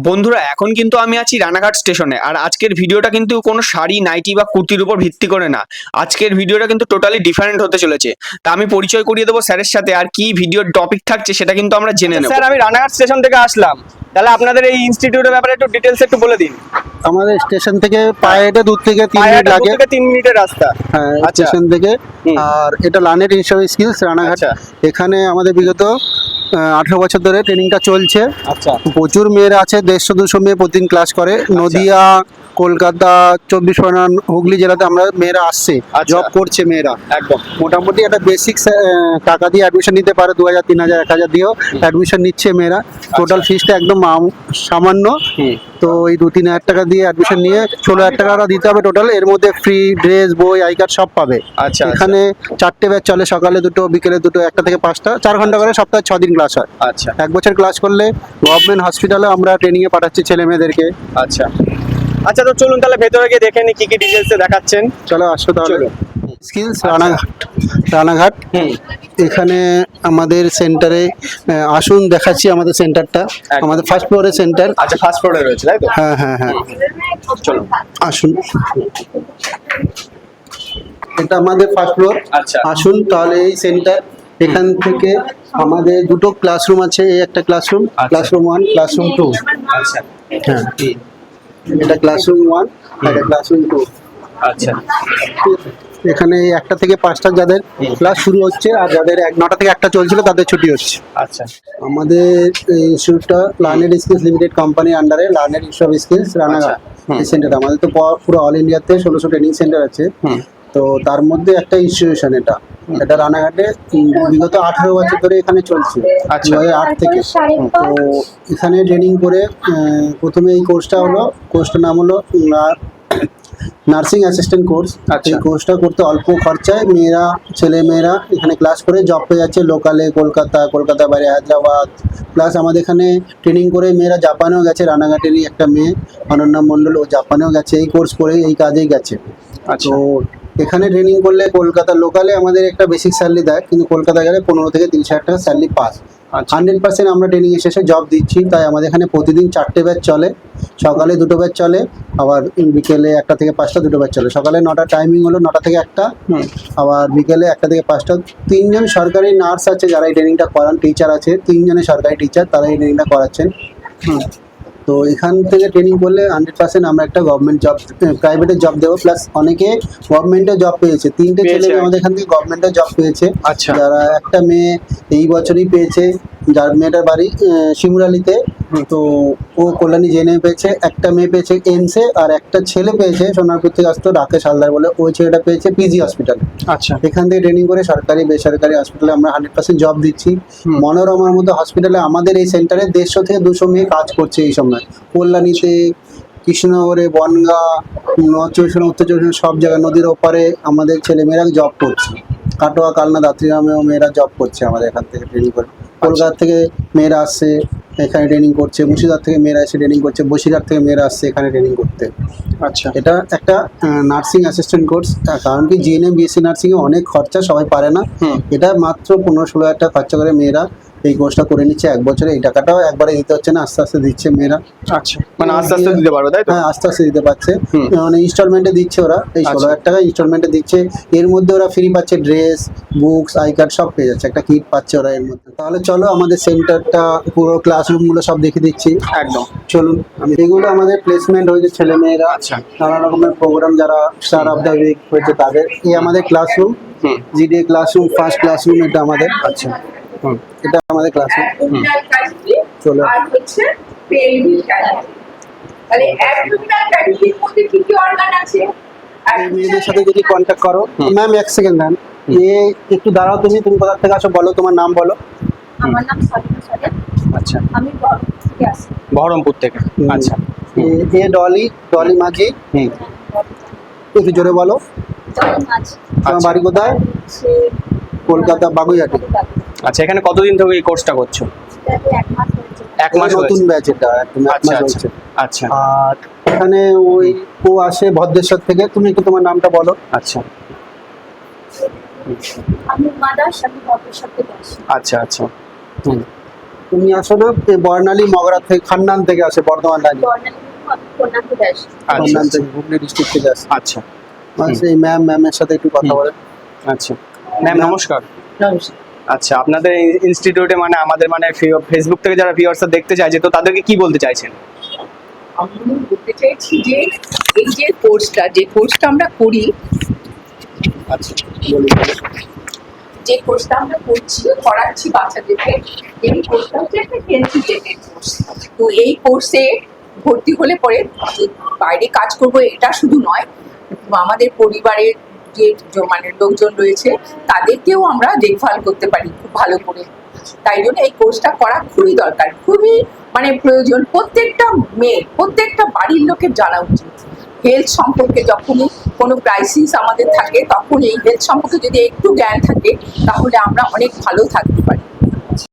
বন্ধুরা এখন কিন্তু আমি আছি রানাঘাট স্টেশনে। আর আজকের ভিডিওটা কিন্তু কোনো শাড়ি নাইটি বা কুর্তির উপর ভিত্তি করে না। আজকের ভিডিওটা কিন্তু টোটালি ডিফারেন্ট হতে চলেছে। তা আমি পরিচয় করিয়ে দেবো স্যারের সাথে, আর কি ভিডিওর টপিক থাকছে সেটা কিন্তু আমরা জেনে নেব। স্যার, আমি রানাঘাট স্টেশন থেকে আসলাম। তাহলে আপনাদের এই ইনস্টিটিউটের ব্যাপারে একটু ডিটেলস একটু বলে দিন। আমাদের স্টেশন থেকে পায়ে হেঁটে 2 থেকে 3 মিনিট লাগে। 2 থেকে 3 মিনিটের রাস্তা। হ্যাঁ, আচ্ছা। স্টেশন থেকে। হুম। আর এটা লানেট ইনস্টিটিউট স্কিলস রানাঘাট। আচ্ছা। এখানে আমাদের বিগত 18 বছর ধরে ট্রেনিংটা চলছে। আচ্ছা। প্রচুর মেয়েরা আছে, 150-200 মেয়ে প্রতিদিন ক্লাস করে। নদিয়া, কলকাতা, 24 পরগনা, হুগলি জেলাতে আমরা মেয়েরা আসছে, আচ্ছা। জব করছে মেয়েরা। একদম। মোটামুটি একটা বেসিক টাকা দিয়ে অ্যাডমিশন নিতে পারে, 2000, 3000, 1000 দিয়েও অ্যাডমিশন নিচ্ছে মেয়েরা। টোটাল ফিসটা একদম সামান্য। তো এই 2-3 হাজার টাকা দিয়ে অ্যাডমিশন নিয়ে 16,000 টাকা দিতে হবে টোটাল। এর মধ্যে ফ্রি ড্রেস, বই, আই কার্ড সব পাবে। আচ্ছা। এখানে 4টে ব্যাচ চলে, সকালে 2টো, বিকেলে 2টো, 1টা থেকে 5টা, 4 ঘন্টা করে সপ্তাহে 6 দিন ক্লাস হয়। আচ্ছা। 1 বছর ক্লাস করলে গভর্নমেন্ট হসপিটালে আমরা ট্রেনিংয়ে পাঠাচ্ছি ছেলে মেয়েদেরকে। আচ্ছা। আচ্ছা, তো চলুন তাহলে ভেতরে গিয়ে দেখে নি কি কি ডিটেলসে দেখাচ্ছেন। চলো আসো তাহলে। চলো। স্কিলস রানাঘাট। এখানে আমাদের সেন্টারে আসুন, দেখাচ্ছি আমাদের সেন্টারটা। একদম। আমাদের ফার্স্ট ফ্লোরে সেন্টার। আচ্ছা, ফার্স্ট ফ্লোরে রয়েছে তাই তো? হ্যাঁ হ্যাঁ হ্যাঁ, চলো। আসুন। এটা আমাদের ফার্স্ট ফ্লোর। আচ্ছা। আসুন তাহলে এই সেন্টার। এখান থেকে আমাদের 2টো ক্লাসরুম আছে। এই একটা ক্লাসরুম, আচ্ছা। Classroom 1, classroom 2। আচ্ছা। হ্যাঁ, এটা ক্লাসরুম 1, এটা ক্লাসরুম 2। আচ্ছা। এখানে 1টা থেকে 5টা যাদের ক্লাস শুরু হচ্ছে, আর যাদের 9টা থেকে 1টা চলছিল তাদের ছুটি হচ্ছে। আচ্ছা। আমাদের ইনস্টিটিউটটা লার্নেড স্কিলস লিমিটেড কোম্পানির আন্ডারে, learned institute of skills Ranaghat. এই সেন্টার আমাদের তো পুরো অল ইন্ডিয়াতে 1600 ট্রেনিং সেন্টার আছে। তো তার মধ্যে একটা ইনস্টিটিউশন এটা রানাঘাটে বিগত 18 বছর ধরে এখানে চলছে। আচ্ছা। 2008 থেকে। তো এখানে ট্রেনিং করে প্রথমে এই কোর্সটার নাম হলো নার্সিং অ্যাসিস্ট্যান্ট কোর্স। আচ্ছা। এই কোর্সটা করতে অল্প খরচায় ছেলে মেয়েরা এখানে ক্লাস করে জব পেয়ে যাচ্ছে। লোকালে কলকাতা বাইরে হায়দ্রাবাদ। প্লাস আমাদের এখানে ট্রেনিং করে মেয়েরা জাপানেও গেছে। রানাঘাটেরই একটা মেয়ে অনন্যা মণ্ডল, ও জাপানেও গেছে এই কোর্স করে, এই কাজেই গেছে। আচ্ছা। তো এখানে ট্রেনিং করলে কলকাতা লোকালে আমাদের একটা বেসিক স্যালারি দেয়, কিন্তু কলকাতা গেলে 15 থেকে 30 হাজার টাকা স্যালারি পাস। 100% আমরা ট্রেনিং এর শেষে জব দিচ্ছি। তাই আমাদের এখানে প্রতিদিন 4টে ব্যাচ চলে। সকালে 2টো ব্যাচ চলে, আবার বিকেলে 1টা থেকে 5টা 2টো ব্যাচ চলে। সকালে 9টা টাইমিং হলো, 9টা থেকে 1টা। আবার বিকেলে 1টা থেকে 5টা। 3জন সরকারি নার্স আছে যারা এই ট্রেনিংটা করান, টিচার আছে 3 জনের সরকারি টিচার, তারা এই ট্রেনিংটা করাচ্ছেন। তো এখান থেকে ট্রেনিং করলে 100% আমরা একটা গভর্নমেন্ট জব, প্রাইভেটে জব দেবো। প্লাস অনেকে গভর্নমেন্টে জব পেয়েছে। 3টে ছেলে আমাদের এখান থেকে গভর্নমেন্টে জব পেয়েছে। আচ্ছা। যারা একটা মেয়ে এই বছরই পেয়েছে, যার মেয়েটার বাড়ি শিমুরালিতে। তো ও কল্যাণী জেনে পেয়েছে। একটা মেয়ে পেয়েছে এমসে, আর একটা ছেলে পেয়েছে সোনারপুর থেকে আসতো, রাকেশ হালদার বলে, ওই ছেলেটা পেয়েছে পিজি হসপিটালে। আচ্ছা। এখান থেকে ট্রেনিং করে সরকারি বেসরকারি হসপিটালে আমরা 100% জব দিচ্ছি। মনোরমার মতো হসপিটালে আমাদের এই সেন্টারে 150 থেকে 200 মেয়ে কাজ করছে এই সময়। কল্যাণীতে, কৃষ্ণনগরে, বনগা, নর্থ চব্বিশ পরগনা, উত্তর চব্বিশ পরগনা, সব জায়গায় নদীর ওপারে আমাদের ছেলেমেয়েরা জব করছে। কাটোয়া, কালনা, দাত্রীগ্রামেও মেয়েরা জব করছে আমাদের এখান থেকে ট্রেনিং করে। কলকাতা থেকে মেয়েরা আসছে এখানে ট্রেনিং করছে, মুর্শিদাবাদ থেকে মেয়েরা এসে ট্রেনিং করছে, বসিরহাট থেকে মেয়েরা আসছে এখানে ট্রেনিং করতে। আচ্ছা। এটা একটা নার্সিং অ্যাসিস্ট্যান্ট কোর্স। কারণ কি জিএনএম বিএসসি নার্সিংয়ে অনেক খরচা, সবাই পারে না। এটা মাত্র 15-16 হাজার টাকা খরচা করে মেয়েরা এই কোর্সটা করে নিচ্ছে 1 বছরে। এই টাকাটাও একবারে দিতে হচ্ছে না, আস্তে আস্তে দিচ্ছে মেয়েরা। আচ্ছা, মানে আস্তে আস্তে দিতে পারবে তাই তো? হ্যাঁ, আস্তে আস্তে দিতে পারছে। মানে ইনস্টলমেন্টে দিচ্ছে ওরা, এই 16,000 টাকা ইনস্টলমেন্টে দিচ্ছে। এর মধ্যে ওরা ফ্রি পাচ্ছে ড্রেস, বুকস, আই কার্ড সব পেয়ে যাচ্ছে। একটা কিট পাচ্ছে ওরা এর মধ্যে। তাহলে চলো আমাদের সেন্টারটা, পুরো ক্লাসরুমগুলো সব দেখে দিচ্ছি। একদম। চলুন। এগুলো আমাদের প্লেসমেন্ট হয়েছে ছেলে মেয়েরা। আচ্ছা। নানা রকমের প্রোগ্রাম, যারা স্টার অফ দ্য উইক হয়েছে তাদের। এই আমাদের classroom, GDA classroom, first classroom এটা আমাদের। আচ্ছা। এটা আমাদের ক্লাসরুম। চলো। আর হচ্ছে পেলভিক ক্যাভিটি। মানে অ্যাবডোমিনাল ক্যাভিটির মধ্যে কি কি অর্গান আছে? এই মেয়েদের সাথে যদি কন্ট্যাক্ট করো, ম্যাম 1 সেকেন্ড ম্যাম, একটু দাঁড়াও। তুমি কোথা থেকে আসো বলো, তোমার নাম বলো। আমার নাম সাবিনা সাদেক। আচ্ছা। আমি বহরমপুর থেকে আসি। বহরমপুর থেকে। আচ্ছা। এ ডলি মাঝি। একটু জোরে বলো। তোমার বাড়ি কোথায়? কলকাতা বাগুইহাটি। আচ্ছা, এখানে কতদিন থেকে এই কোর্সটা করছো? 1 মাস নতুন হয়েছে। ব্যাচ এটা, একদম 1 আচ্ছা মাস আচ্ছা হচ্ছে। আচ্ছা। আর এখানে ও আসে ভদ্রেশ্বর থেকে। তুমি একটু তোমার নামটা বলো। আচ্ছা আমি মাদার সাথে ভদ্রেশ্বর থেকে আসি। আচ্ছা আচ্ছা। তুমি আসো না এই বর্ণালী মগরা থেকে খান্নান থেকে আসে বর্ধমান লাইনে খান্নান থেকে হুগলি ডিস্ট্রিক্ট থেকে আসে আচ্ছা সেই ম্যামের সাথে একটু কথা বলে। আচ্ছা ম্যাম নমস্কার। আচ্ছা আপনাদের ইনস্টিটিউটে মানে আমাদের মানে ফেসবুক থেকে যারা ভিউয়ার্সরা দেখতে চাইছে তো তাদেরকে কি বলতে চাইছেন? আমি বলতে চাইছি যে এই যে কোর্সটা আমরা করি, আচ্ছা বলি যে কোর্সটা আমরা করাচ্ছি বাচ্চাদেরকে, এই কোর্সটা হচ্ছে একটা হেলথ রিলেটেড কোর্স। তো এই কোর্সে ভর্তি হলে পরে যে বাইরে কাজ করব এটা শুধু নয়, আমাদের পরিবারের মানে লোকজন রয়েছে তাদেরকেও আমরা দেখভাল করতে পারি খুব ভালো করে। তাই জন্য এই কোর্সটা করা খুবই দরকার, খুবই মানে প্রয়োজন। প্রত্যেকটা মেয়ে, প্রত্যেকটা বাড়ির লোকের জানা উচিত হেলথ সম্পর্কে। যখনই কোনো ক্রাইসিস আমাদের থাকে তখন এই হেলথ সম্পর্কে যদি একটু জ্ঞান থাকে তাহলে আমরা অনেক ভালো থাকতে পারি।